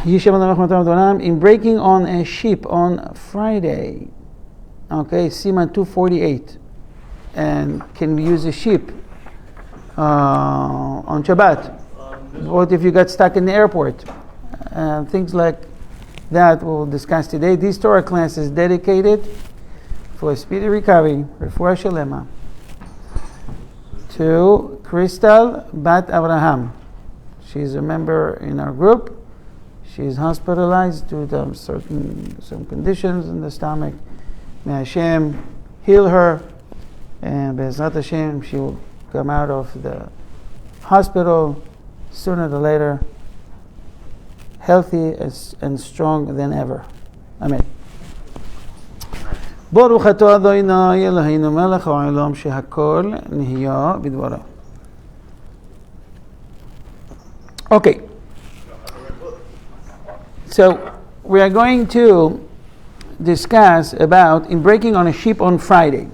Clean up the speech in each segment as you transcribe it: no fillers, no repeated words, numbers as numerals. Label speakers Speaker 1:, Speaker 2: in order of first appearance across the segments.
Speaker 1: In breaking on a ship on Friday. Okay, Siman 248. And can we use a ship on Shabbat? What if you got stuck in the airport? Things like that we'll discuss today. This Torah class is dedicated for a speedy recovery, Refuah Shalema, to Crystal Bat Abraham. She's a member in our group. She's hospitalized due to some conditions in the stomach. May Hashem heal her, and Be'ezrat Hashem, she will come out of the hospital sooner than later, healthy and strong than ever. Amen. ברוך אתה אדוני אלוהינו מלך העולם שהכל נהיה בדברו. Okay. So we are going to discuss about in breaking on a ship on Friday.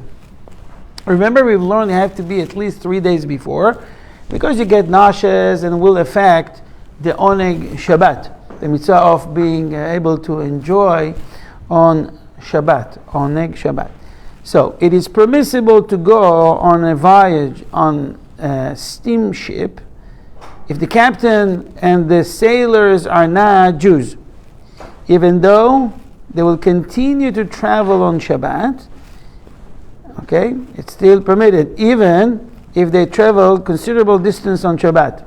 Speaker 1: Remember, we've learned you have to be at least 3 days before, because you get nauseous and will affect the oneg Shabbat, the mitzvah of being able to enjoy on Shabbat, oneg Shabbat. So it is permissible to go on a voyage on a steamship if the captain and the sailors are not Jews, even though they will continue to travel on Shabbat. Okay, it's still permitted, even if they travel considerable distance on Shabbat.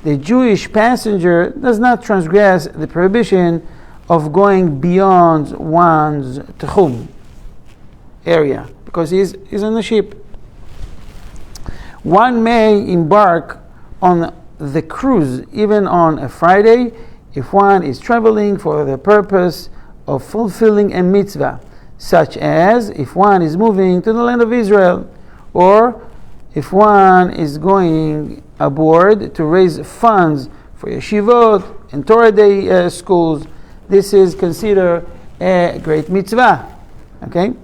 Speaker 1: The Jewish passenger does not transgress the prohibition of going beyond one's tchum area, because he's on the ship. One may embark on the cruise even on a Friday if one is traveling for the purpose of fulfilling a mitzvah, such as if one is moving to the land of Israel, or if one is going aboard to raise funds for yeshivot and Torah Day schools. This is considered a great mitzvah. Okay?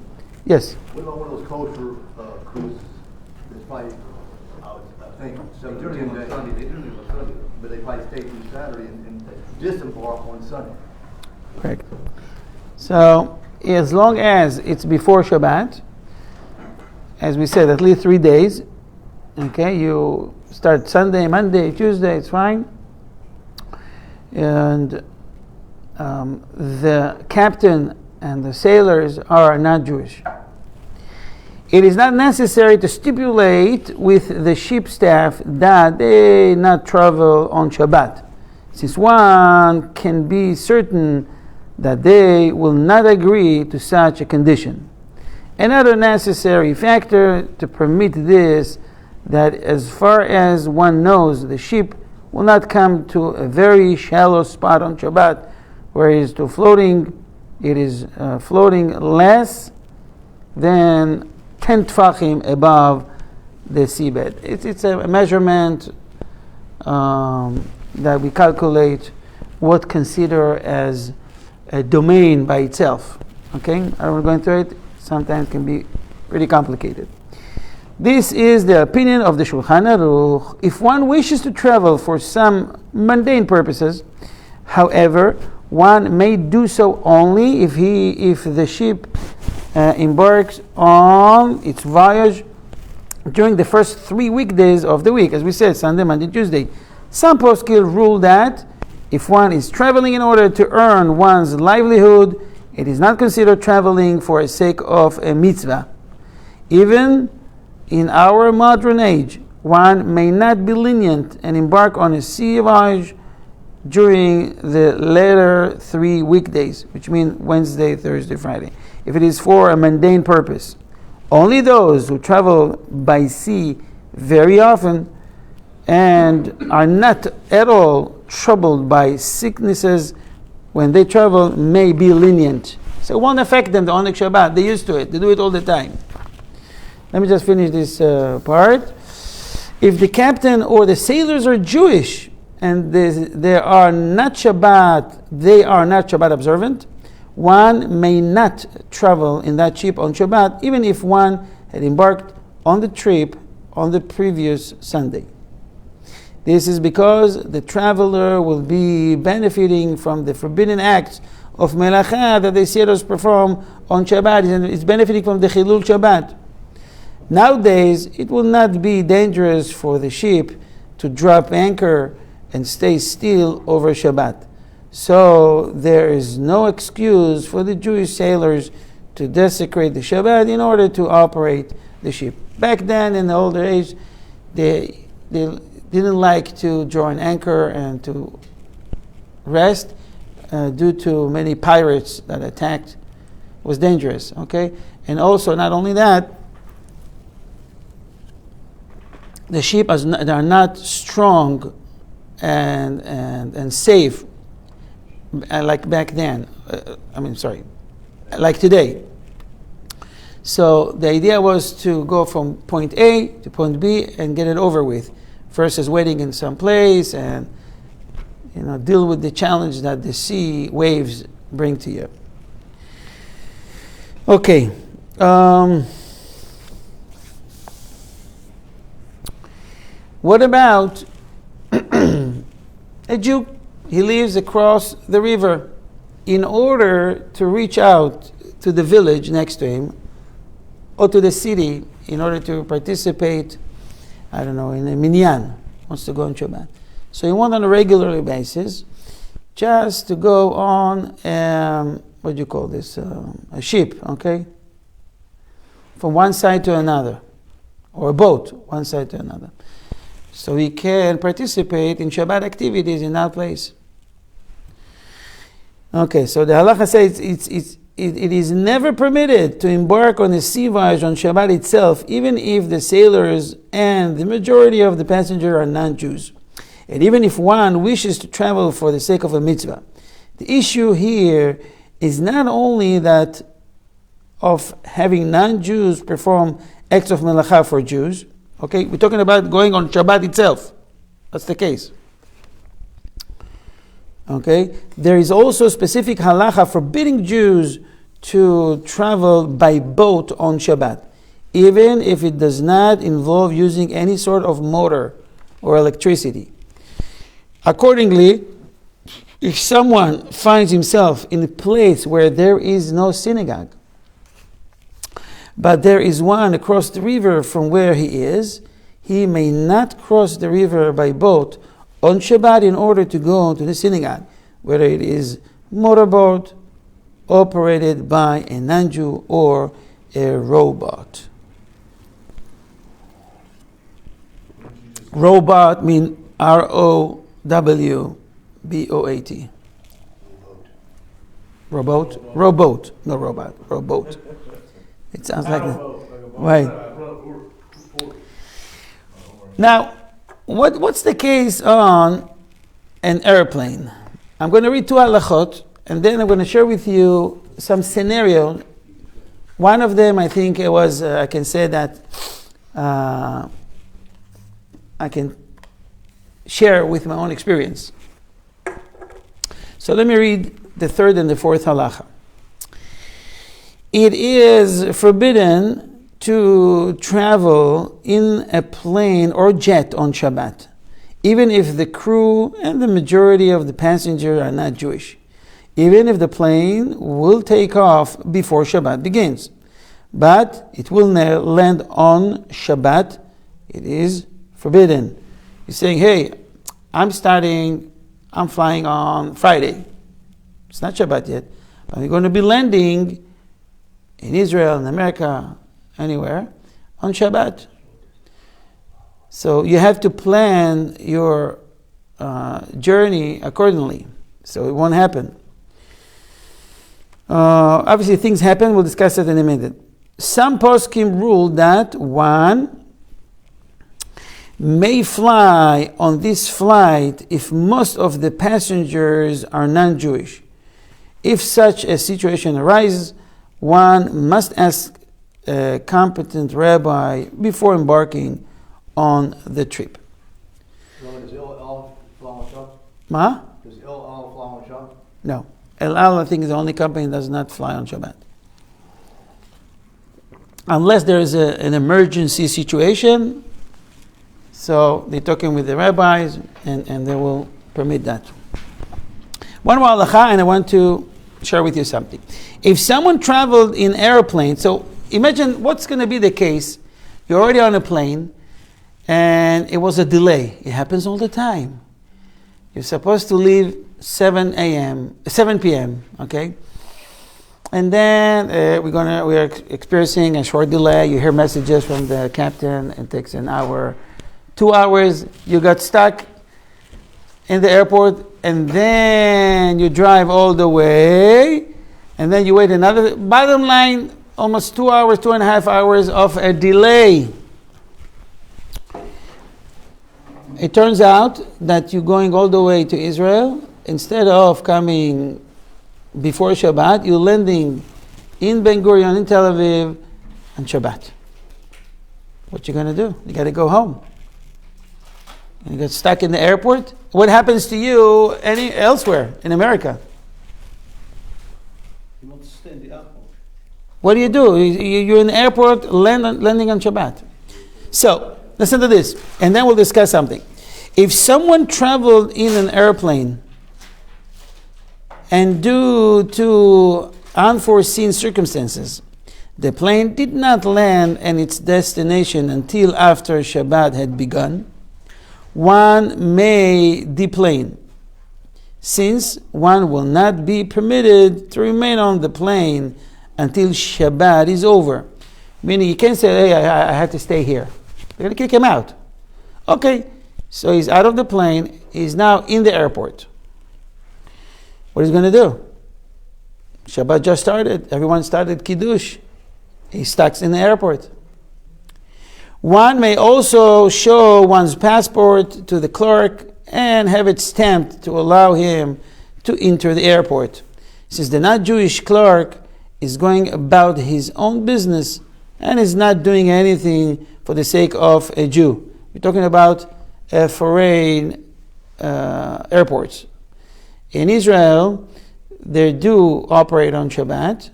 Speaker 1: Yes?
Speaker 2: What about one of those kosher cruises? That's probably, I think, 7 days. Sunday, but they probably stay through Saturday and disembark on Sunday.
Speaker 1: Correct. So, as long as it's before Shabbat, as we said, at least 3 days, okay, you start Sunday, Monday, Tuesday, it's fine. And the captain and the sailors are not Jewish. It is not necessary to stipulate with the ship staff that they not travel on Shabbat, since one can be certain that they will not agree to such a condition. Another necessary factor to permit this, that as far as one knows, the ship will not come to a very shallow spot on Shabbat, where it is floating less than 10 tfachim above the seabed. It's a measurement that we calculate what consider as a domain by itself. Okay, I don't want to go into it. Sometimes it can be pretty complicated. This is the opinion of the Shulchan Aruch. If one wishes to travel for some mundane purposes, however, one may do so only if the ship embarks on its voyage during the first 3 weekdays of the week, as we said, Sunday, Monday, Tuesday. Some poskim rule that if one is traveling in order to earn one's livelihood, it is not considered traveling for the sake of a mitzvah. Even in our modern age, one may not be lenient and embark on a sea voyage during the later 3 weekdays, which mean Wednesday, Thursday, Friday, if it is for a mundane purpose. Only those who travel by sea very often and are not at all troubled by sicknesses when they travel may be lenient. So it won't affect them, the oneg Shabbat. They're used to it. They do it all the time. Let me just finish this part. If the captain or the sailors are Jewish and they are not Shabbat observant, one may not travel in that ship on Shabbat, even if one had embarked on the trip on the previous Sunday. This is because the traveler will be benefiting from the forbidden acts of melacha that the sailors perform on Shabbat, and it's benefiting from the Chilul Shabbat. Nowadays, it will not be dangerous for the ship to drop anchor and stay still over Shabbat. So there is no excuse for the Jewish sailors to desecrate the Shabbat in order to operate the ship. Back then, in the older age, they didn't like to draw an anchor and to rest due to many pirates that attacked. It was dangerous, okay? And also, not only that, the ship are not strong and safe like back then. Like today. So the idea was to go from point A to point B and get it over with, versus waiting in some place and deal with the challenge that the sea waves bring to you. Okay. What about a Jew? He lives across the river. In order to reach out to the village next to him or to the city in order to participate, in a minyan, wants to go on Shabbat. So he wants on a regular basis just to go on, a ship, okay? From one side to another, or a boat, one side to another. So he can participate in Shabbat activities in that place. Okay, so the halacha says it is never permitted to embark on a sea voyage on Shabbat itself, even if the sailors and the majority of the passengers are non-Jews. And even if one wishes to travel for the sake of a mitzvah. The issue here is not only that of having non-Jews perform acts of melacha for Jews. Okay, we're talking about going on Shabbat itself. That's the case. Okay, there is also specific halacha forbidding Jews to travel by boat on Shabbat, even if it does not involve using any sort of motor or electricity. Accordingly, if someone finds himself in a place where there is no synagogue, but there is one across the river from where he is, he may not cross the river by boat on Shabbat in order to go to the synagogue, whether it is motorboat operated by a non-Jew or a robot. Robot means R-O-W-B-O-A-T. Robot, no robot, robot. It sounds like that. Right. Now, what's the case on an airplane? I'm going to read 2 halachot, and then I'm going to share with you some scenarios. One of them, I think it was, I can say that I can share with my own experience. So let me read the 3rd and the 4th halacha. It is forbidden to travel in a plane or jet on Shabbat, even if the crew and the majority of the passengers are not Jewish, even if the plane will take off before Shabbat begins, but it will land on Shabbat. It is forbidden. You're saying, hey, I'm flying on Friday. It's not Shabbat yet, but we're going to be landing in Israel, in America, anywhere, on Shabbat. So you have to plan your journey accordingly, so it won't happen. Obviously, things happen. We'll discuss it in a minute. Some poskim rule that one may fly on this flight if most of the passengers are non-Jewish. If such a situation arises, one must ask a competent rabbi before embarking on the trip.
Speaker 2: Does El Al fly on Shabbat?
Speaker 1: Ma?
Speaker 2: Does El Al fly on Shabbat?
Speaker 1: No. El Al, I think, is the only company that does not fly on Shabbat. Unless there is an emergency situation, So they're talking with the rabbis, and they will permit that. One more halacha, and I want to share with you something. If someone traveled in airplane, so imagine what's going to be the case. You're already on a plane, and it was a delay. It happens all the time. You're supposed to leave 7 p.m., okay? And then we're experiencing a short delay. You hear messages from the captain. It takes an hour, 2 hours. You got stuck in the airport, and then you drive all the way, and then you wait another. Bottom line, almost 2 hours, 2.5 hours of a delay. It turns out that you're going all the way to Israel. Instead of coming before Shabbat, you're landing in Ben Gurion, in Tel Aviv, on Shabbat. What you going to do? You got to go home. You get stuck in the airport. What happens to you elsewhere in America?
Speaker 3: You want to stay in the airport.
Speaker 1: What do? You're in the airport, landing on Shabbat. So, listen to this, and then we'll discuss something. If someone traveled in an airplane, and due to unforeseen circumstances, the plane did not land at its destination until after Shabbat had begun, one may deplane, since one will not be permitted to remain on the plane until Shabbat is over. Meaning you can't say, hey, I have to stay here. They're going to kick him out. Okay, so he's out of the plane. He's now in the airport. What is he going to do? Shabbat just started. Everyone started Kiddush. He's stuck in the airport. One may also show one's passport to the clerk and have it stamped to allow him to enter the airport. Since the not-Jewish clerk is going about his own business and is not doing anything for the sake of a Jew. We're talking about foreign airports. In Israel, they do operate on Shabbat,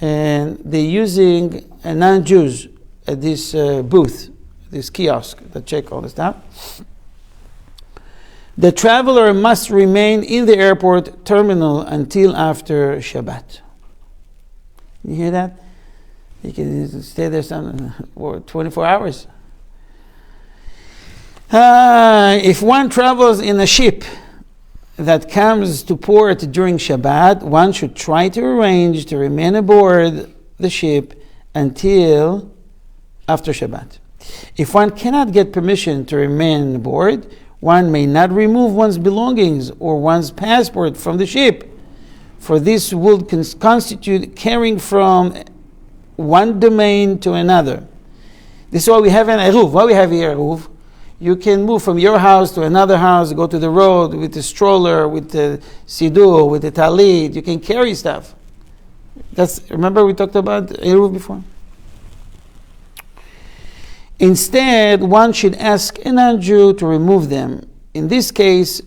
Speaker 1: and they're using non-Jews at this booth, this kiosk that check all the stuff. The traveler must remain in the airport terminal until after Shabbat. You hear that? You can stay there for 24 hours. If one travels in a ship that comes to port during Shabbat, one should try to arrange to remain aboard the ship until after Shabbat. If one cannot get permission to remain aboard, one may not remove one's belongings or one's passport from the ship, for this would constitute carrying from one domain to another. This is why we have an eruv. Why we have here eruv? You can move from your house to another house, go to the road with the stroller, with the siddur, with the talit. You can carry stuff. Remember we talked about eruv before? Instead, one should ask a non-Jew to remove them. In this case,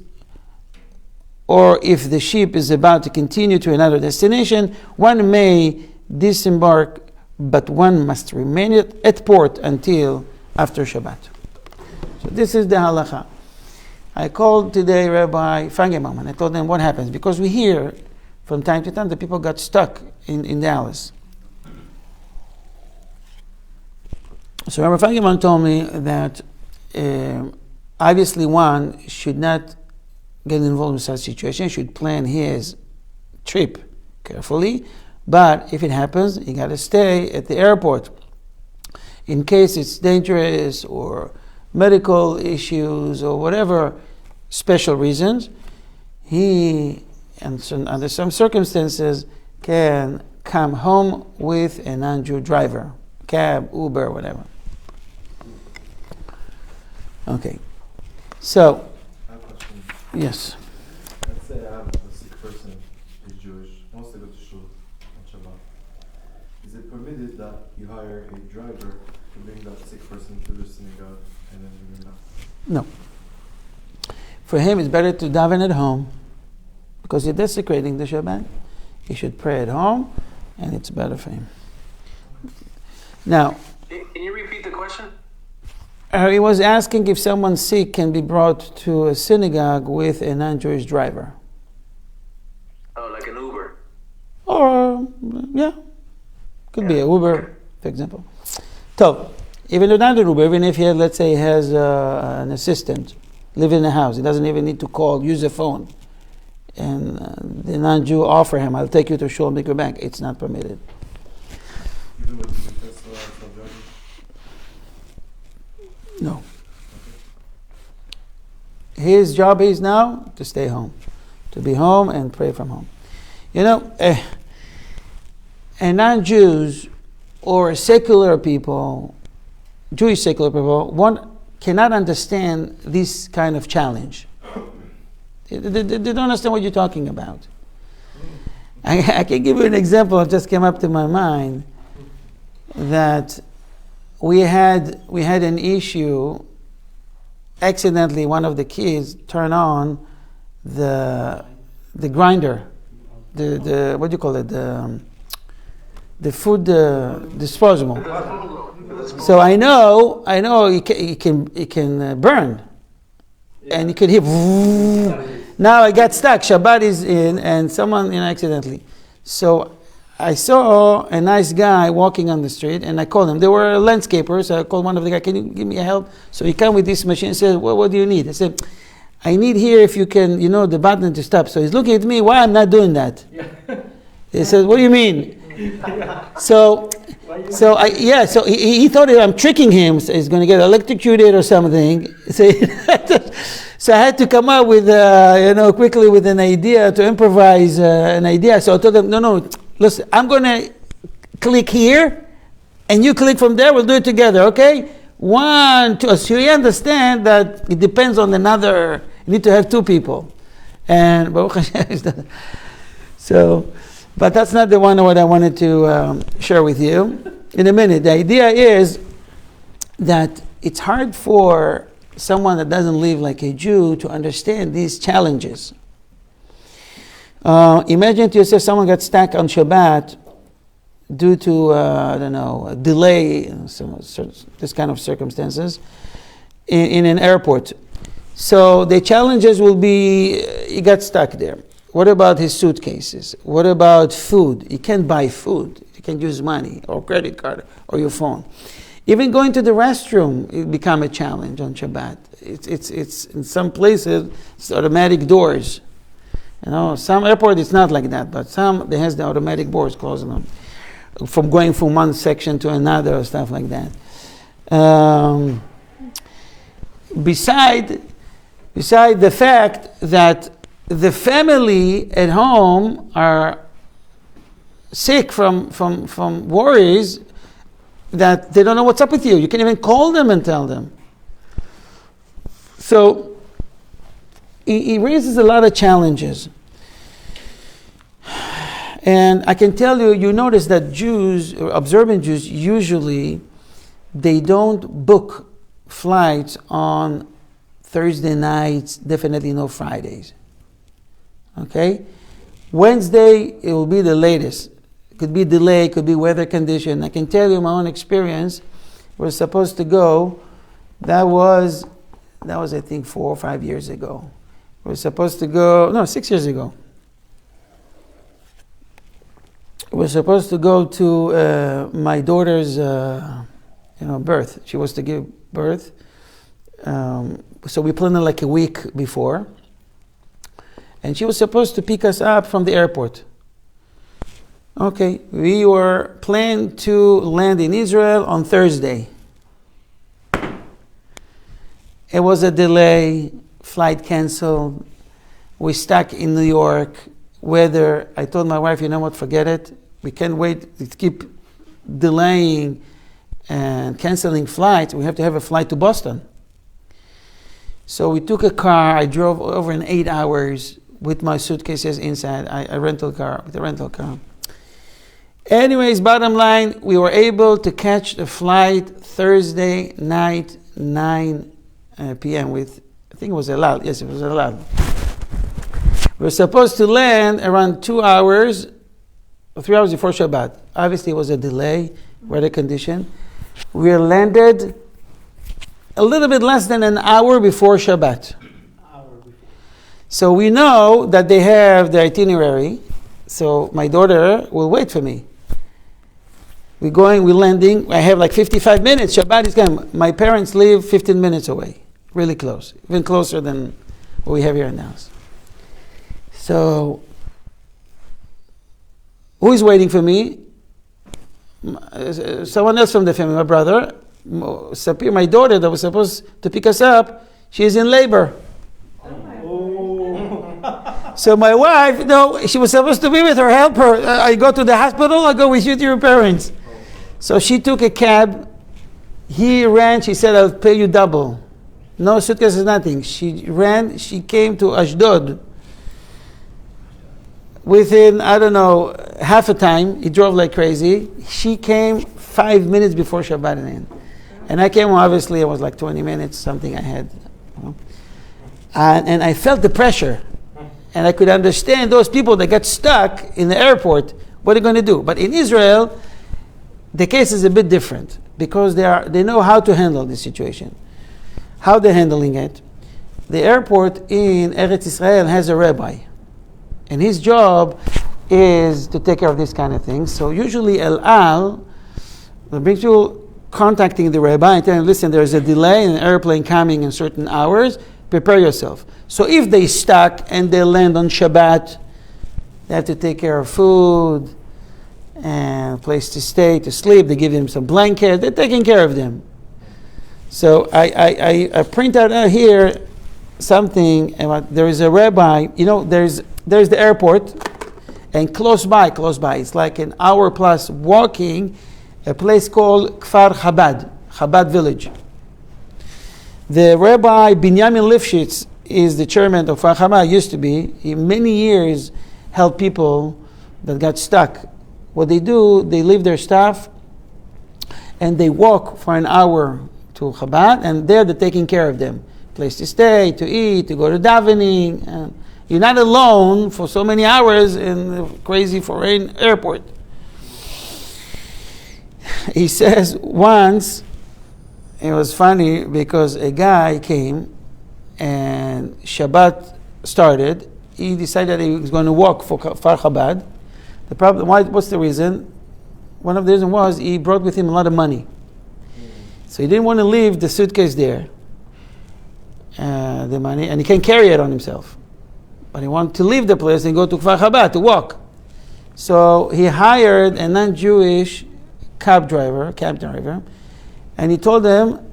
Speaker 1: or if the ship is about to continue to another destination, one may disembark, but one must remain at port until after Shabbat. So this is the halacha. I called today Rabbi Fangemam, and I told them what happens, because we hear from time to time that people got stuck in Dallas. So Rabbi Fangemam told me that obviously one should not get involved in such a situation, should plan his trip carefully, but if it happens, you got to stay at the airport. In case it's dangerous or medical issues or whatever special reasons, he, under some circumstances, can come home with a non-Jew driver, cab, Uber, whatever. Okay. So,
Speaker 4: I have a question.
Speaker 1: Yes.
Speaker 4: Let's say I have a sick person who's Jewish, wants to go to shul on Shabbat. Is it permitted that you hire a driver to bring that sick person to the synagogue and then bring him back?
Speaker 1: No. For him, it's better to daven at home because you're desecrating the Shabbat. He should pray at home, and it's better for him. Now,
Speaker 5: can you repeat the question?
Speaker 1: He was asking if someone sick can be brought to a synagogue with a non-Jewish driver.
Speaker 3: Oh, like an Uber.
Speaker 1: Or, yeah, could be a Uber, for example. So, even though not an Uber, even if he had, let's say, has an assistant living in the house, he doesn't even need to call, use a phone. And the non-Jew offer him, I'll take you to shul and make you back. It's not permitted.
Speaker 4: Even with the Tesla self-driving?
Speaker 1: No. His job is now to stay home, to be home and pray from home. You know, and non-Jews or secular people, Jewish secular people, one cannot understand this kind of challenge. They don't understand what you're talking about. I can give you an example that just came up to my mind, that we had an issue. Accidentally, one of the kids turned on the grinder, the what do you call it, the food disposable. So I know it can burn, and it can hit. Now I got stuck. Shabbat is in, and someone accidentally. So I saw a nice guy walking on the street, and I called him. They were landscapers. So I called one of the guys. Can you give me a help? So he came with this machine and said, what do you need? I said, I need here if you can, the button to stop. So he's looking at me. Why I'm not doing that? He says, what do you mean? So he thought I'm tricking him. So he's going to get electrocuted or something. So I had to come up with, quickly with an idea, to improvise an idea. So I told him, no, listen, I'm going to click here, and you click from there. We'll do it together, okay? 1, 2. So you understand that it depends on another. You need to have 2 people. And so, but that's not the one what I wanted to share with you in a minute. The idea is that it's hard for someone that doesn't live like a Jew to understand these challenges. Imagine to yourself someone got stuck on Shabbat due to, a delay, this kind of circumstances, in an airport. So the challenges will be, he got stuck there. What about his suitcases? What about food? You can't buy food. You can't use money or credit card or your phone. Even going to the restroom, it become a challenge on Shabbat. It's in some places, it's automatic doors. Some airport it's not like that, but some they has the automatic doors closing them, from going from one section to another or stuff like that. Beside the fact that the family at home are sick from worries that they don't know what's up with you. You can't even call them and tell them. So he raises a lot of challenges. And I can tell you, you notice that Jews, or observant Jews, usually they don't book flights on Thursday nights, definitely no Fridays. Okay? Wednesday, it will be the latest. Could be delay, could be weather condition. I can tell you my own experience. We're supposed to go. That was I think 4 or 5 years ago. We're supposed to go. 6 years ago. We're supposed to go to my daughter's, birth. She was to give birth. So we planned it like a week before, and she was supposed to pick us up from the airport. Okay, we were planned to land in Israel on Thursday. It was a delay, flight canceled. We stuck in New York. Weather, I told my wife, you know what, forget it. We can't wait to keep delaying and canceling flights. We have to have a flight to Boston. So we took a car. I drove over in 8 hours with my suitcases inside. I rented a rental car. Anyways, bottom line, we were able to catch the flight Thursday night, 9 p.m. I think it was Elal. Yes, it was Elal. We were supposed to land around 2 hours, 3 hours before Shabbat. Obviously, it was a delay, weather condition. We landed a little bit less than an hour before Shabbat. So we know that they have the itinerary. So my daughter will wait for me. We're landing. I have like 55 minutes. Shabbat is coming. My parents live 15 minutes away. Really close. Even closer than what we have here in the house. So, who is waiting for me? Someone else from the family, my brother. Sapir, my daughter that was supposed to pick us up, she is in labor. So my wife, she was supposed to be with her helper. I go to the hospital, I go with you to your parents. So she took a cab. He ran, she said, I'll pay you double. No suitcases, nothing. She ran, she came to Ashdod. Within, half a time, he drove like crazy. She came 5 minutes before Shabbat. And I came, obviously, it was like 20 minutes, something I had. And I felt the pressure. And I could understand those people that got stuck in the airport, what are they going to do? But in Israel, the case is a bit different because they know how to handle this situation. How they're handling it. The airport in Eretz Israel has a rabbi. And his job is to take care of this kind of things. So usually El Al brings people contacting the rabbi and telling him, listen, there's a delay in an airplane coming in certain hours. Prepare yourself. So if they stuck and they land on Shabbat, they have to take care of food and a place to stay, to sleep. They give them some blankets. They're taking care of them. So I print out here something about, there is a rabbi, there's the airport, and close by, it's like an hour plus walking, a place called Kfar Chabad village. The Rabbi Binyamin Lifshitz is the chairman of Kfar Chabad, used to be. He many years helped people that got stuck. What they do, they leave their stuff and they walk for an hour to Chabad, and there they're taking care of them. Place to stay, to eat, to go to davening. And you're not alone for so many hours in the crazy foreign airport. He says once, it was funny because a guy came and Shabbat started. He decided he was going to walk for Chabad. The problem, what's the reason? One of the reasons was he brought with him a lot of money. So he didn't want to leave the suitcase there, the money, and he can't carry it on himself. But he wanted to leave the place and go to Kfar Chabad to walk. So he hired a non-Jewish cab driver, and he told them,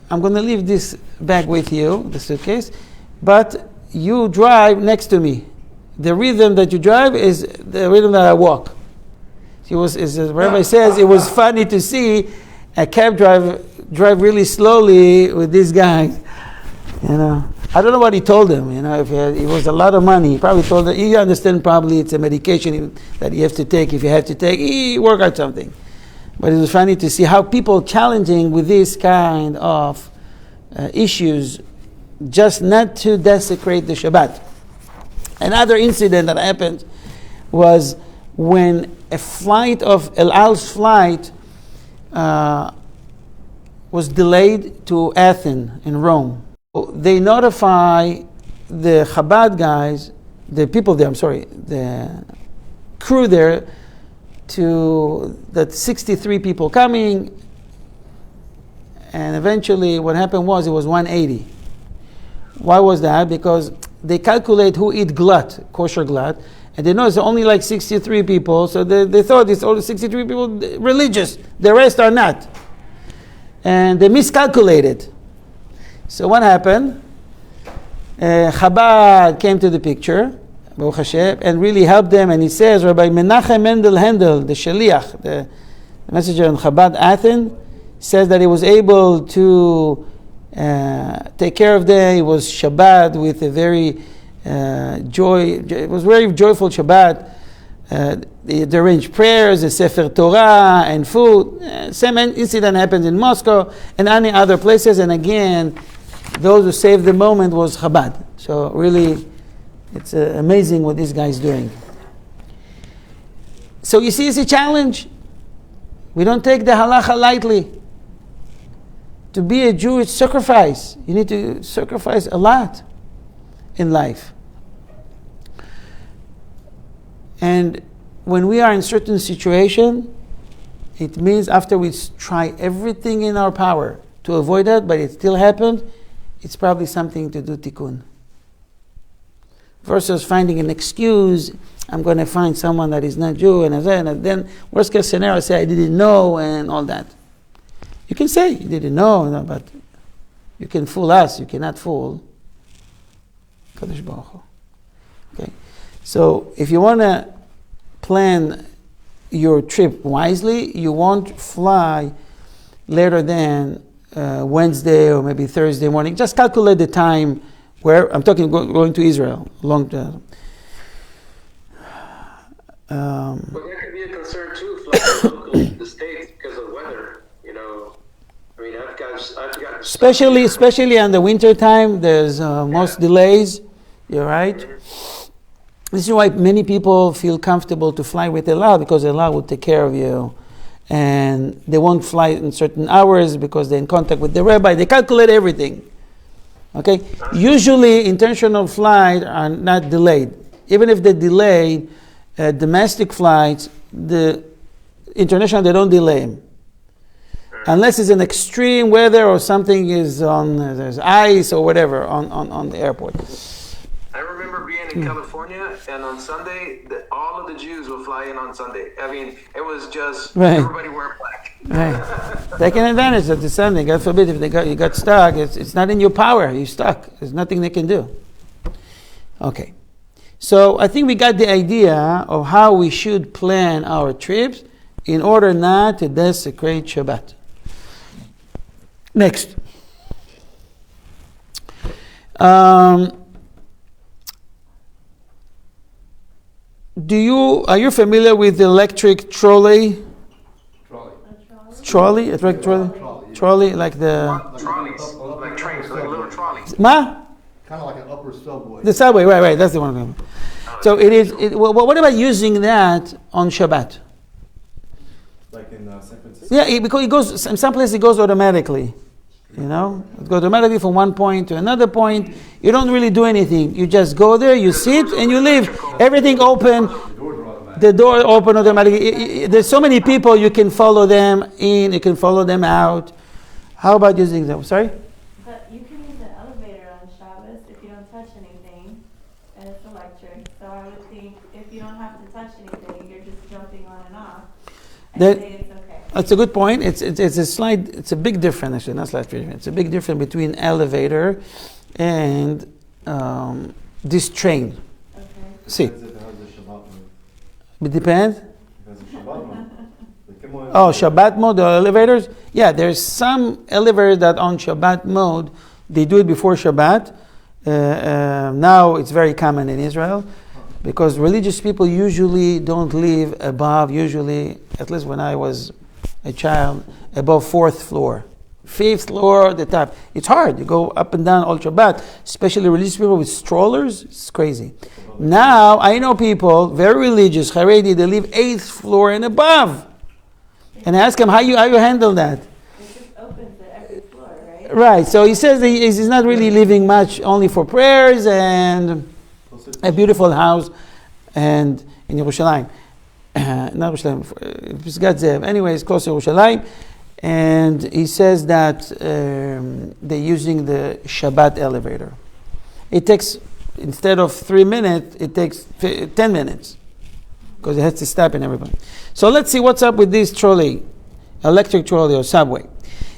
Speaker 1: I'm going to leave this bag with you, the suitcase, but you drive next to me. The rhythm that you drive is the rhythm that I walk. As the rabbi says, it was funny to see a cab drive really slowly with these guys. I don't know what he told him. If it was a lot of money, he probably told him. He understand probably it's a medication that you have to take. If you have to take, he work out something. But it was funny to see how people challenging with this kind of issues, just not to desecrate the Shabbat. Another incident that happened was when a flight of El Al's flight was delayed to Athens in Rome. They notify the Chabad guys, the people there, the crew there, that 63 people coming, and eventually what happened was it was 180. Why was that? Because they calculate who eat glut, kosher glut, and they know it's only like 63 people, so they thought it's only 63 people religious, the rest are not. And they miscalculated. So what happened? Chabad came to the picture, Baruch Hashem, and really helped them. And he says, Rabbi Menachem Mendel Hendel, the Shaliach, the messenger in Chabad Athens, says that he was able to take care of them. It was Shabbat with a very it was very joyful Shabbat. They arranged prayers, a Sefer Torah, and food. Same incident happened in Moscow and any other places. And again, those who saved the moment was Chabad. So really, it's amazing what this guy is doing. So you see, it's a challenge. We don't take the halacha lightly. To be a Jew is sacrifice. You need to sacrifice a lot in life. And when we are in certain situation, it means after we try everything in our power to avoid that, but it still happened, it's probably something to do tikkun. Versus finding an excuse, I'm going to find someone that is not Jew, and then worst case scenario, say I didn't know and all that. You can say you didn't know, but you can fool us, you cannot fool Kadosh Baruch Hu. Okay, so if you want to plan your trip wisely, you won't fly later than Wednesday or maybe Thursday morning. Just calculate the time where I'm talking going to Israel long term.
Speaker 3: But that could be a concern too, flying locally to the States because of weather. You know, I mean, I've got
Speaker 1: especially on the winter time, there's most delays. You're right. This is why many people feel comfortable to fly with Allah, because Allah will take care of you. And they won't fly in certain hours because they're in contact with the rabbi. They calculate everything. Okay? Usually international flights are not delayed. Even if they delay domestic flights, the international, they don't delay them. Unless it's an extreme weather or something is on, there's ice or whatever on the airport.
Speaker 3: I remember being in California, and on Sunday, all of the Jews would fly in on Sunday. I mean, it was just everybody wearing black.
Speaker 1: Right. Taking advantage of the Sunday. God forbid if you got stuck. It's not in your power. You're stuck. There's nothing they can do. Okay. So I think we got the idea of how we should plan our trips in order not to desecrate Shabbat. Next. Are you familiar with the electric trolley? Trolley, like the
Speaker 3: Trolleys, like trains, like little trolleys.
Speaker 1: Ma?
Speaker 2: Kind of like an upper subway.
Speaker 1: The subway, right, that's the one. So it is. What about using that on Shabbat?
Speaker 4: Like in San Francisco?
Speaker 1: Yeah, because it goes. In some places it goes automatically. You know, it goes automatically from one point to another point. You don't really do anything. You just go there, you sit, and you leave. Everything open. The door open automatically. There's so many people, you can follow them in, you can follow them out. How about using them? Sorry?
Speaker 5: But you can use an elevator on Shabbos if you don't touch anything, and it's electric. So I would think if you don't have to touch anything, you're just jumping on and off. I'd say it's okay.
Speaker 1: That's a good point. It's a big difference, actually, not slight difference. It's a big difference between elevator and this train.
Speaker 5: Okay.
Speaker 1: See.
Speaker 4: Depends if it has a Shabbat mode.
Speaker 1: It depends.
Speaker 4: It has a Shabbat mode.
Speaker 1: Oh, Shabbat mode, the elevators? Yeah, there's some elevators that on Shabbat mode, they do it before Shabbat. Now it's very common in Israel because religious people usually don't live above, at least when I was a child, above 4th floor. 5th floor, the top. It's hard. You go up and down all Shabbat, especially religious people with strollers. It's crazy. Now, I know people, very religious, Haredi, they live 8th floor and above. And I ask him, how you handle that?
Speaker 5: It just opens at every floor, right?
Speaker 1: Right. So he says that he's not really living much, only for prayers and a beautiful house and in Yerushalayim. Not Yerushalayim, Pisgat Zev. Anyways, close to Yerushalayim. And he says that they're using the Shabbat elevator. It takes, instead of 3 minutes, it takes 10 minutes. Because it has to stop and everything. So let's see what's up with this trolley, electric trolley or subway.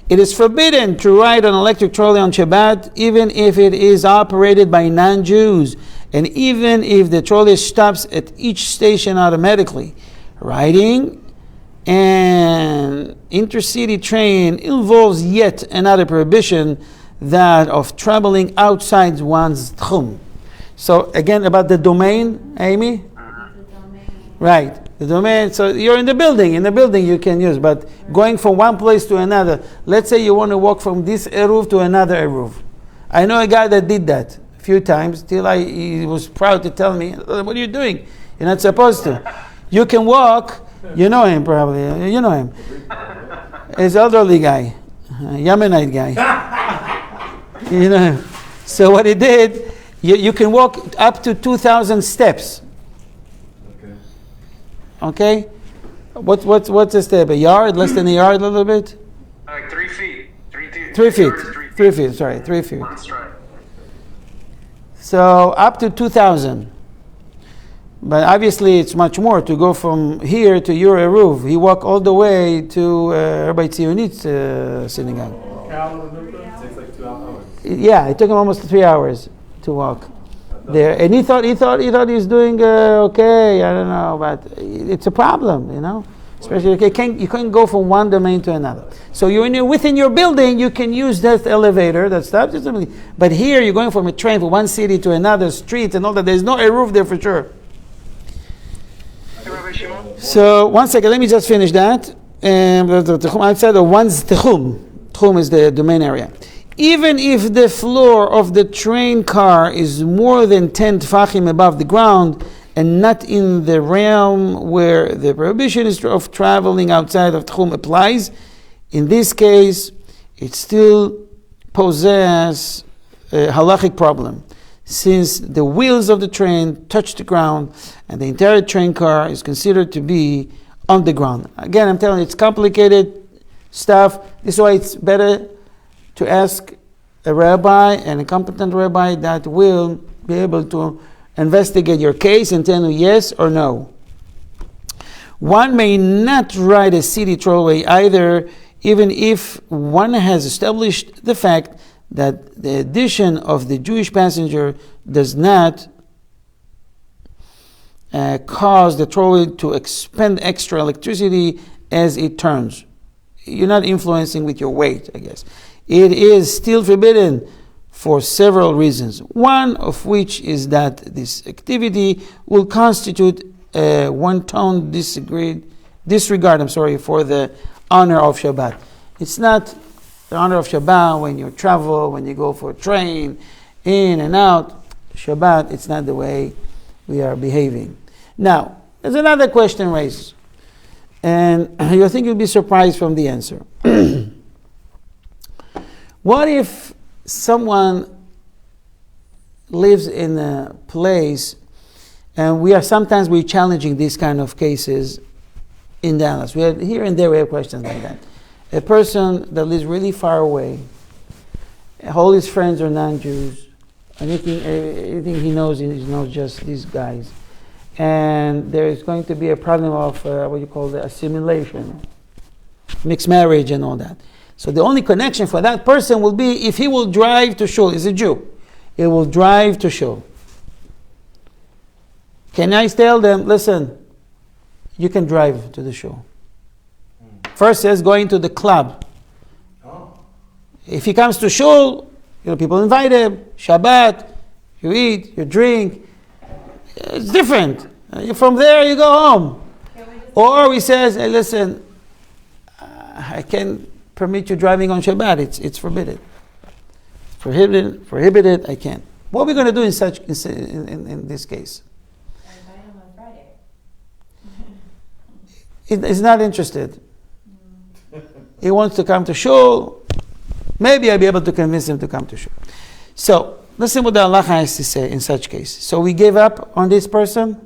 Speaker 1: It is forbidden to ride an electric trolley on Shabbat, even if it is operated by non-Jews, and even if the trolley stops at each station automatically. Riding an intercity train involves yet another prohibition, that of traveling outside one's tchum. So again, about the domain, Amy? Right, the domain. So you're in the building you can use, but going from one place to another. Let's say you want to walk from this eruv to another eruv. I know a guy that did that a few times, till he was proud to tell me, what are you doing? You're not supposed to. You can walk, you know him probably, you know him. He's an elderly guy. Yemenite guy. You know. So what he did, you can walk up to 2,000 steps. Okay. What's a step? A yard? Less than a yard? A little bit?
Speaker 3: Like 3 feet. 3 feet.
Speaker 1: 3 feet.
Speaker 3: Yards, 3 feet.
Speaker 1: 3 feet. Sorry, 3 feet.
Speaker 3: One stride.
Speaker 1: So up to 2,000. But obviously it's much more to go from here to Yure Eruv. He walked all the way to Rabbi Tzionit's synagogue.
Speaker 4: It takes like 2 hours.
Speaker 1: Yeah, it took him almost 3 hours to walk there, and he thought he's doing okay. I don't know, but it's a problem, you know. Especially you can't go from one domain to another. So within your building, you can use that elevator that stops. But here you're going from a train from one city to another, street and all that. There's no Eruv there for sure. So one second, let me just finish that. Outside of one's techum. Techum is the domain area. Even if the floor of the train car is more than 10 tefachim above the ground and not in the realm where the prohibition of traveling outside of techum applies, in this case, it still possesses a halachic problem, since the wheels of the train touch the ground and the entire train car is considered to be on the ground. Again, I'm telling you, it's complicated stuff. This is why it's better to ask a rabbi, and a competent rabbi that will be able to investigate your case and tell you yes or no. One may not ride a city trolley either, even if one has established the fact that the addition of the Jewish passenger does not cause the trolley to expend extra electricity as it turns. You're not influencing with your weight, I guess. It is still forbidden for several reasons. One of which is that this activity will constitute a one-tone disregard for the honor of Shabbat. It's not the honor of Shabbat when you travel, when you go for a train, in and out. Shabbat, it's not the way we are behaving. Now, there's another question raised, and I think you'll be surprised from the answer. What if someone lives in a place, and we're challenging these kind of cases in Dallas. We have, here and there we have questions like that. A person that lives really far away, all his friends are non-Jews, anything he knows just these guys. And there is going to be a problem of assimilation, mixed marriage and all that. So the only connection for that person will be if he will drive to shul. He's a Jew. He will drive to shul. Can I tell them, listen, you can drive to the shul? First says going to the club. If he comes to shul, people invite him, Shabbat, you eat, you drink. It's different. From there you go home. Or he says, hey, listen, I can't permit you driving on Shabbat. It's forbidden. Prohibited, I can't. What are we going to do in this case?
Speaker 5: Invite him on Friday.
Speaker 1: He's not interested. He wants to come to shul. Maybe I'll be able to convince him to come to shul. So, listen what the halacha has to say in such case. So we gave up on this person?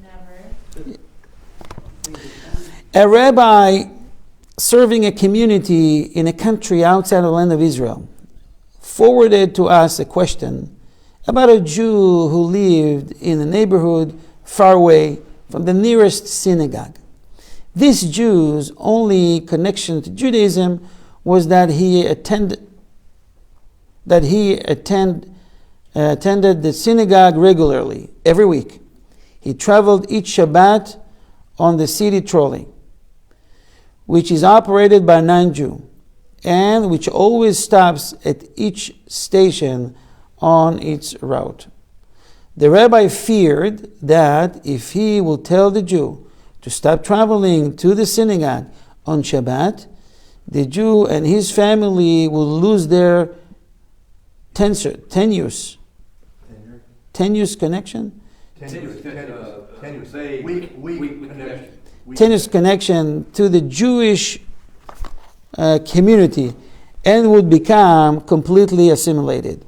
Speaker 5: Never.
Speaker 1: A rabbi serving a community in a country outside the land of Israel forwarded to us a question about a Jew who lived in a neighborhood far away from the nearest synagogue. This Jew's only connection to Judaism was that he attended the synagogue regularly, every week. He traveled each Shabbat on the city trolley, which is operated by a non-Jew, and which always stops at each station on its route. The rabbi feared that if he will tell the Jew to stop traveling to the synagogue on Shabbat, the Jew and his family will lose their tenuous connection? Tenuous connection to the Jewish community and would become completely assimilated.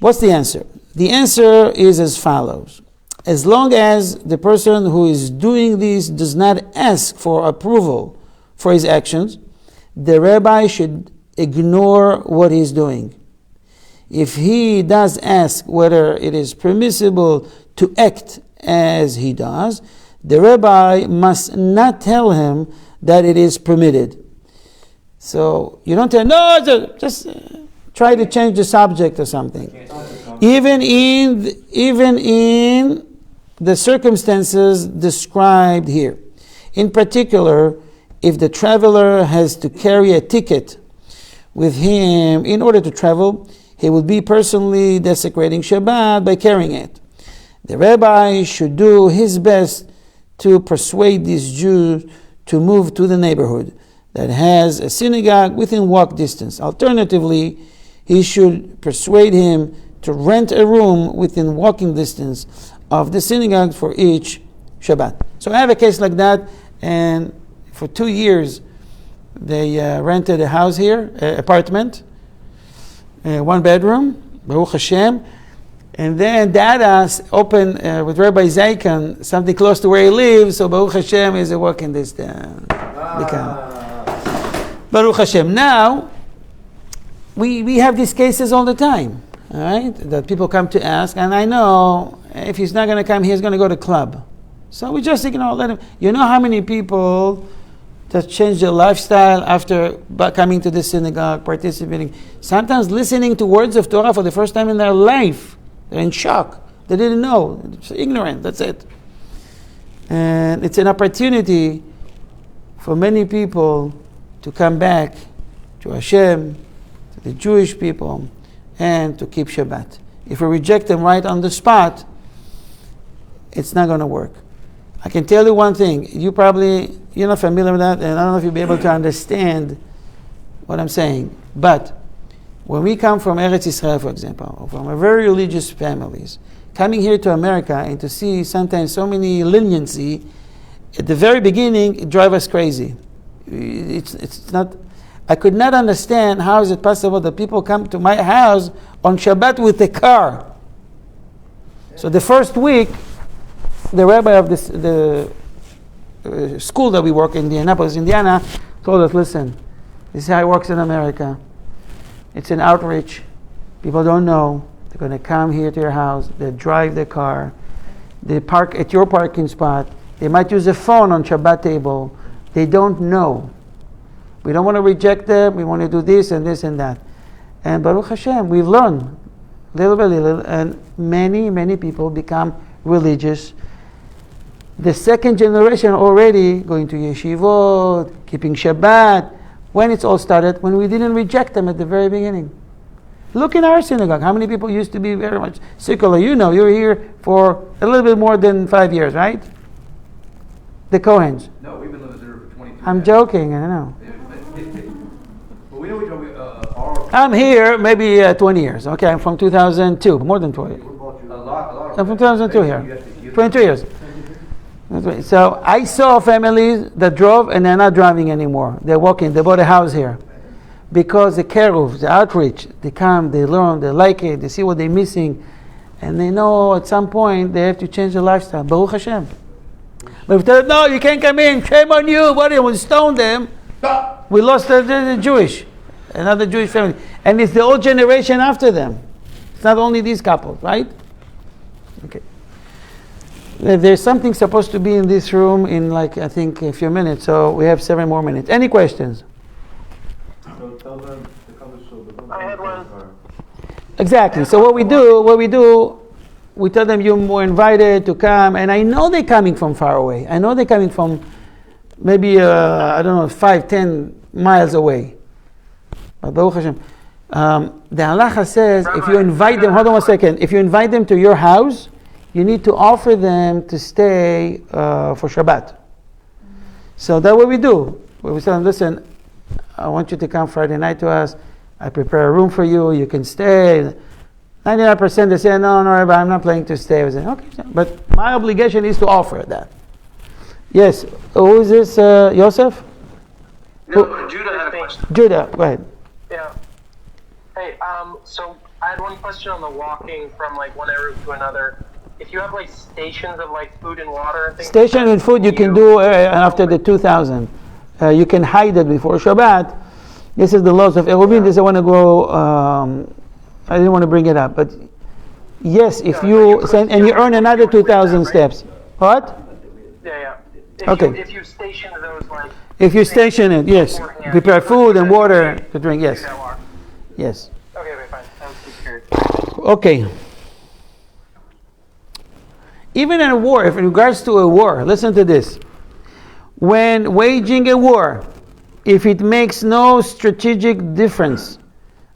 Speaker 1: What's the answer? The answer is as follows. As long as the person who is doing this does not ask for approval for his actions, the rabbi should ignore what he's doing. If he does ask whether it is permissible to act as he does, the rabbi must not tell him that it is permitted. So you don't tell, no, just try to change the subject or something. Even in the circumstances described here. In particular, if the traveler has to carry a ticket with him in order to travel, he will be personally desecrating Shabbat by carrying it. The rabbi should do his best to persuade these Jews to move to the neighborhood that has a synagogue within walk distance. Alternatively, he should persuade him to rent a room within walking distance of the synagogue for each Shabbat. So I have a case like that, and for 2 years they rented a house here, an apartment, 1 bedroom, Baruch Hashem, and then Dada opened with Rabbi Zaykan something close to where he lives, so Baruch Hashem is a walking distance. Baruch Hashem. Now, we have these cases all the time, all right? That people come to ask, and I know if he's not going to come, he's going to go to club. So we just ignore, let him. You know how many people that change their lifestyle after coming to the synagogue, participating, sometimes listening to words of Torah for the first time in their life. They're in shock. They didn't know. It's ignorant, that's it. And it's an opportunity for many people to come back to Hashem, to the Jewish people, and to keep Shabbat. If we reject them right on the spot, it's not going to work. I can tell you one thing. You're not familiar with that, and I don't know if you'll be able to understand what I'm saying. But when we come from Eretz Israel, for example, or from a very religious families, coming here to America and to see sometimes so many leniency, at the very beginning, it drives us crazy. It's not. I could not understand how is it possible that people come to my house on Shabbat with a car. So the first week, the rabbi of the school that we work in Indianapolis, Indiana, told us, listen, this is how it works in America. It's an outreach. People don't know. They're going to come here to your house. They drive their car. They park at your parking spot. They might use a phone on Shabbat table. They don't know. We don't want to reject them. We want to do this and this and that. And Baruch Hashem, we've learned little by little, and many, many people become religious. The second generation already going to yeshivot, keeping Shabbat. When it's all started, when we didn't reject them at the very beginning. Look in our synagogue. How many people used to be very much secular? You know, you were here for a little bit more than 5 years, right? The Cohens.
Speaker 2: No, we've been living there for 22
Speaker 1: I'm
Speaker 2: years.
Speaker 1: joking, I know.
Speaker 2: But we know which one our...
Speaker 1: I'm here maybe 20 years. Okay, I'm from 2002, more than 20.
Speaker 2: A lot
Speaker 1: I'm from 2002 here. 22 years. So I saw families that drove and they're not driving anymore. They're walking. They bought a house here. Because the keruv, the outreach, they come, they learn, they like it, they see what they're missing, and they know at some point they have to change their lifestyle. Baruch Hashem. But if they no, you can't come in, shame on you, what do you stone them? We lost the Jewish, another Jewish family. And it's the old generation after them. It's not only these couples, right? Okay. There's something supposed to be in this room in I think a few minutes, so we have 7 more minutes. Any questions?
Speaker 4: So tell them to come to shul, but don't
Speaker 3: I had one.
Speaker 1: Exactly. So what we do, we tell them you were invited to come, and I know they're coming from far away. I know they're coming from maybe 5-10 miles away. But Baruch Hashem, the halacha says if you invite them, hold on one second, if you invite them to your house, you need to offer them to stay for Shabbat. So that's what we do. We tell them, listen, I want you to come Friday night to us. I prepare a room for you. You can stay. 99% they say, no, Rabbi, I'm not planning to stay. I say, okay, but my obligation is to offer that. Yes. Who is this, Yosef?
Speaker 3: No, Judah
Speaker 6: question.
Speaker 1: Judah, go ahead.
Speaker 6: Yeah. Hey, so I had one question on the walking from like one area to another. If you have like stations of like food and water and things.
Speaker 1: Station and food you can do after the 2000. You can hide it before Shabbat. This is the laws of Eruvin. This I want to go. I didn't want to bring it up, but yes, if you send and you earn another 2,000 steps. What?
Speaker 6: Yeah. If you station those like.
Speaker 1: If you station it, yes. Prepare food and water to drink. Yes. Yes.
Speaker 6: Okay, fine. I was just curious.
Speaker 1: Okay. Even in a war, if in regards to a war, listen to this. When waging a war, if it makes no strategic difference,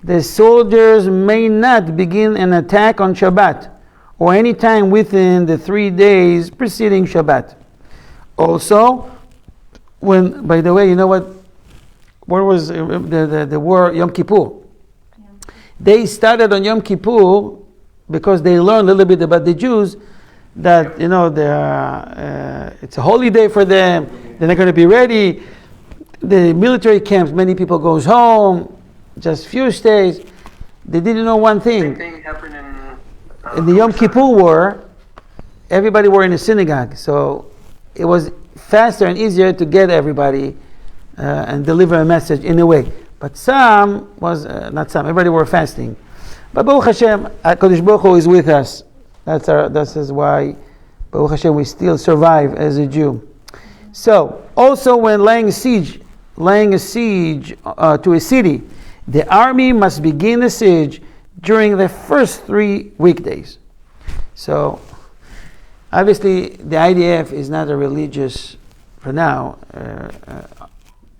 Speaker 1: the soldiers may not begin an attack on Shabbat or any time within the 3 days preceding Shabbat. Also, when, by the way, you know what was the war Yom Kippur? They started on Yom Kippur because they learned a little bit about the Jews that, you know, it's a holy day for them. They're not going to be ready. The military camps, many people goes home, just few stays. They didn't know one thing.
Speaker 6: Same thing happened
Speaker 1: In the Yom Kippur War, everybody were in a synagogue, so it was faster and easier to get everybody and deliver a message in a way. But everybody were fasting. But Baruch Hashem, HaKadosh Baruch Hu is with us. That is why, Baruch Hashem, we still survive as a Jew. So, also when laying a siege to a city, the army must begin the siege during the first 3 weekdays. So, obviously, the IDF is not a religious, for now,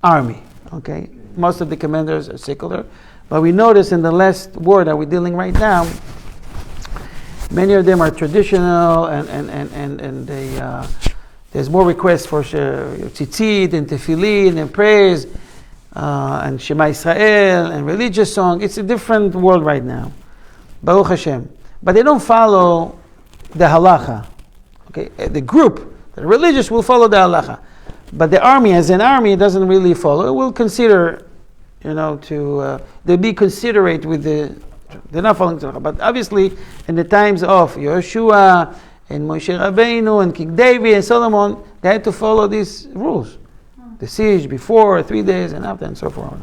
Speaker 1: army. Okay, most of the commanders are secular, but we notice in the last war that we're dealing right now, many of them are traditional, and they, there's more requests for tzitzit and tefillin and praise and Shema Israel and religious song. It's a different world right now, Baruch Hashem. But they don't follow the halacha. Okay, the group, the religious, will follow the halacha, but the army, as an army, doesn't really follow. It will consider, they'll be considerate with they're not following the halacha. But obviously, in the times of Yehoshua and Moshe Rabbeinu and King David and Solomon, they had to follow these rules. The siege before, 3 days, and after, and so forth.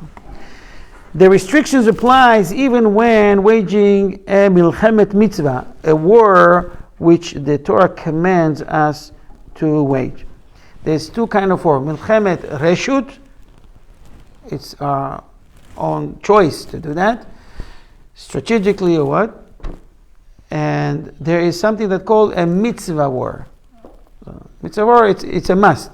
Speaker 1: The restrictions applies even when waging a milchemet mitzvah, a war which the Torah commands us to wage. There's two kinds of war. Milchemet reshut, it's our own choice to do that, strategically or what. And there is something that's called a mitzvah war. Mitzvah war, it's a must.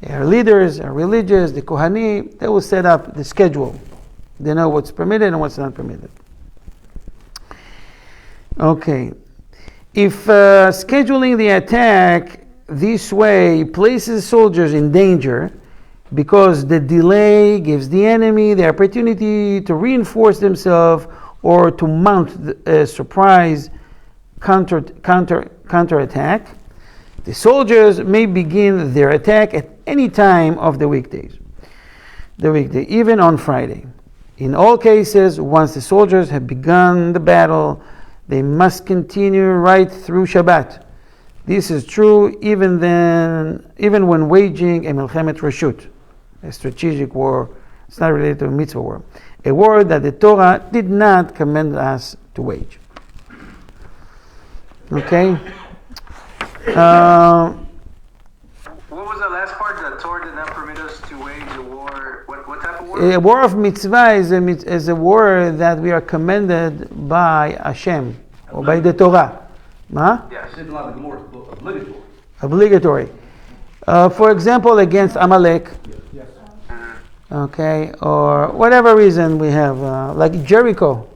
Speaker 1: Our leaders, our religious, the Kohanim, they will set up the schedule. They know what's permitted and what's not permitted. Okay. If scheduling the attack this way places soldiers in danger because the delay gives the enemy the opportunity to reinforce themselves or to mount a surprise counterattack, the soldiers may begin their attack at any time of the weekday, even on Friday. In all cases, once the soldiers have begun the battle, they must continue right through Shabbat. This is true even when waging a milchemet reshut, a strategic war. It's not related to a mitzvah war, a war that the Torah did not command us to wage. Okay.
Speaker 3: What was the last part? The Torah did not permit us to wage a war. What type of war?
Speaker 1: A war of mitzvah is a war that we are commanded by Hashem or by the Torah. Huh?
Speaker 3: Yes.
Speaker 2: It's not obligatory.
Speaker 1: Obligatory. For example, against Amalek.
Speaker 2: Yes.
Speaker 1: Okay, or whatever reason we have, like Jericho.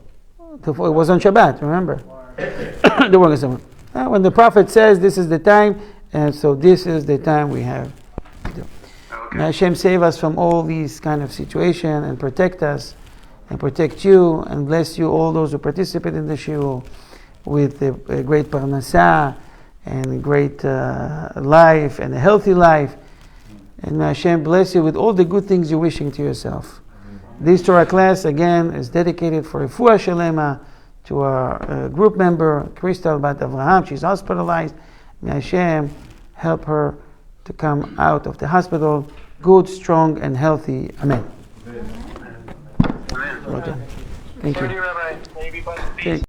Speaker 1: It was on Shabbat, remember? The war against someone. When the prophet says this is the time, and so this is the time we have to do.
Speaker 3: Okay.
Speaker 1: May Hashem save us from all these kind of situations and protect us and protect you and bless you, all those who participate in the shul, with a great parnasah and great life and a healthy life. And may Hashem bless you with all the good things you're wishing to yourself. This Torah class, again, is dedicated for Refuah Shalema to our group member, Crystal Bat Avraham. She's hospitalized. May Hashem help her to come out of the hospital good, strong, and healthy. Amen.
Speaker 6: Amen.
Speaker 1: Okay. Thank you.
Speaker 6: Rabbi. May you be blessed.
Speaker 1: Okay.